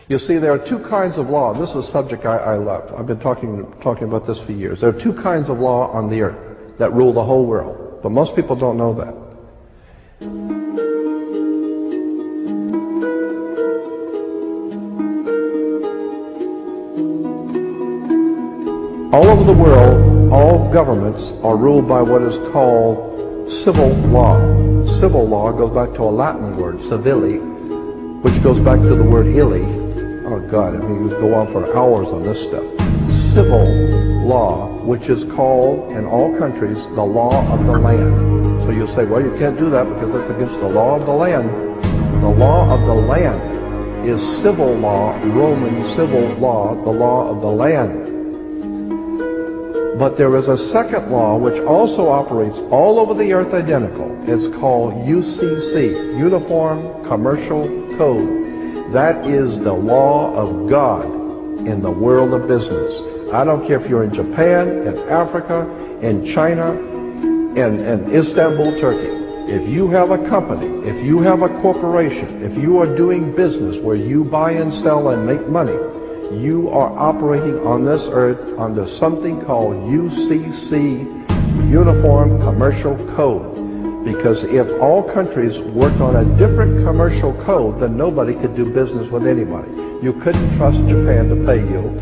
You see, there are two kinds of law. This is a subject I love. I've been talking about this for years. There are two kinds of law on the earth that rule the whole world, but most people don't know that. All over the world, all governments are ruled by what is called civil law. Civil law goes back to a Latin word, civili, which goes back to the word illi. Oh God, I mean, you could go on for hours on this stuff. Civil law, which is called in all countries the law of the land. So you'll say, well, you can't do that because that's against the law of the land. The law of the land is civil law, Roman civil law, the law of the land. But there is a second law which also operates all over the earth identical. It's called UCC, Uniform Commercial Code. That is the law of God in the world of business. I don't care if you're in Japan, in Africa, in China, in Istanbul, Turkey. If you have a company, if you have a corporation, if you are doing business where you buy and sell and make money, you are operating on this earth under something called UCC, Uniform Commercial Code. Because if all countries worked on a different commercial code, then nobody could do business with anybody. You couldn't trust Japan to pay you.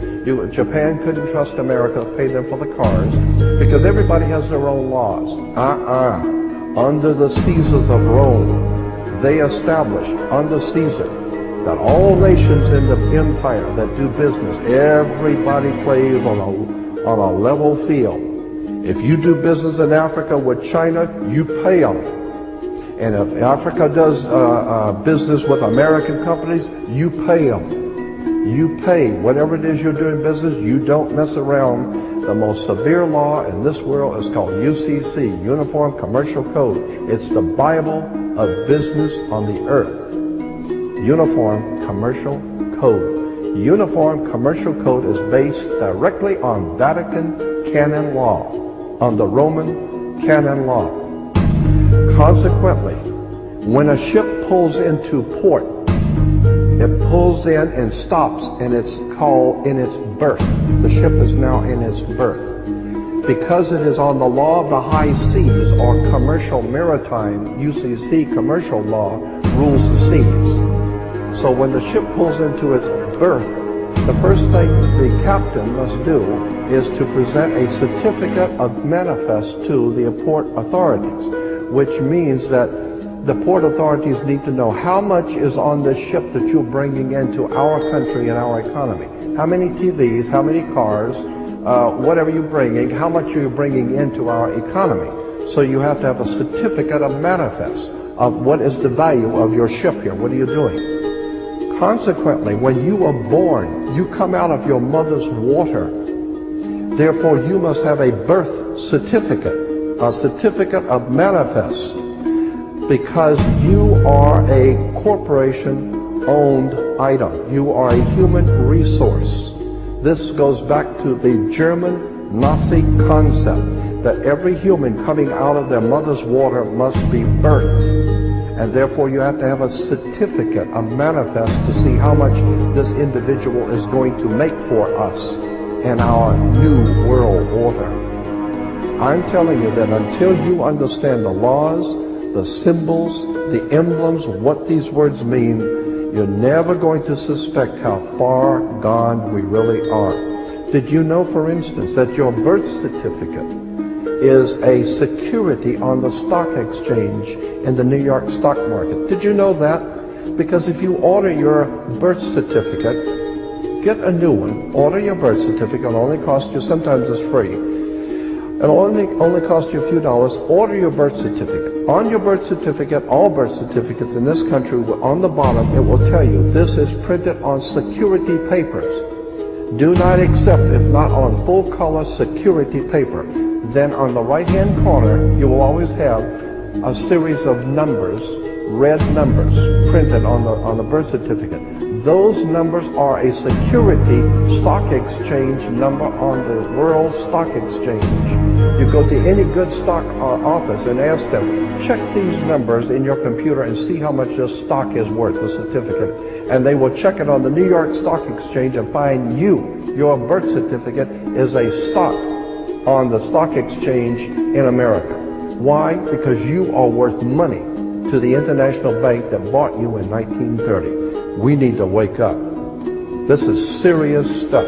Japan couldn't trust America to pay them for the cars, because everybody has their own laws. Under the Caesars of Rome, they established under Caesar that all nations in the empire that do business, everybody plays on a level field. If you do business in Africa with China, you pay them. And if Africa does business with American companies, you pay them. You pay whatever it is you're doing business. You don't mess around. The most severe law in this world is called UCC, Uniform Commercial Code. It's the Bible of business on the earth. Uniform Commercial Code. Uniform Commercial Code is based directly on Vatican canon law, on the Roman canon law. Consequently, when a ship pulls into port, it pulls in and stops, and it's called in its berth. The ship is now in its berth. Because it is on the law of the high seas, or commercial maritime, UCC commercial law, rules the seas. So when the ship pulls into its berth, the first thing the captain must do is to present a certificate of manifest to the port authorities, which means that the port authorities need to know how much is on the ship that you're bringing into our country and our economy. How many TVs, how many cars, whatever you're bringing, how much are you bringing into our economy. So you have to have a certificate of manifest of what is the value of your ship here. What are you doing? Consequently, when you are born, you come out of your mother's water. Therefore, you must have a birth certificate, a certificate of manifest, because you are a corporation-owned item. You are a human resource. This goes back to the German Nazi concept that every human coming out of their mother's water must be birthed. And therefore you have to have a certificate, a manifest, to see how much this individual is going to make for us in our new world order. I'm telling you that until you understand the laws, the symbols, the emblems, what these words mean, you're never going to suspect how far gone we really are. Did you know, for instance, that your birth certificate is a security on the stock exchange in the New York stock market? Did you know that? Because if you order your birth certificate, get a new one, order your birth certificate, it'll only cost you, sometimes it's free, it'll only cost you a few dollars. Order your birth certificate. On your birth certificate, all birth certificates in this country, on the bottom, it will tell you this is printed on security papers. Do not accept if not on full color security paper. Then on the right hand corner, you will always have a series of numbers, red numbers, printed on the birth certificate. Those numbers are a security stock exchange number on the World Stock Exchange. You go to any good stock office and ask them, check these numbers in your computer and see how much your stock is worth, the certificate. And they will check it on the New York Stock Exchange and find your birth certificate is a stock on the stock exchange in America. Why? Because you are worth money to the international bank that bought you in 1930. We need to wake up. This is serious stuff.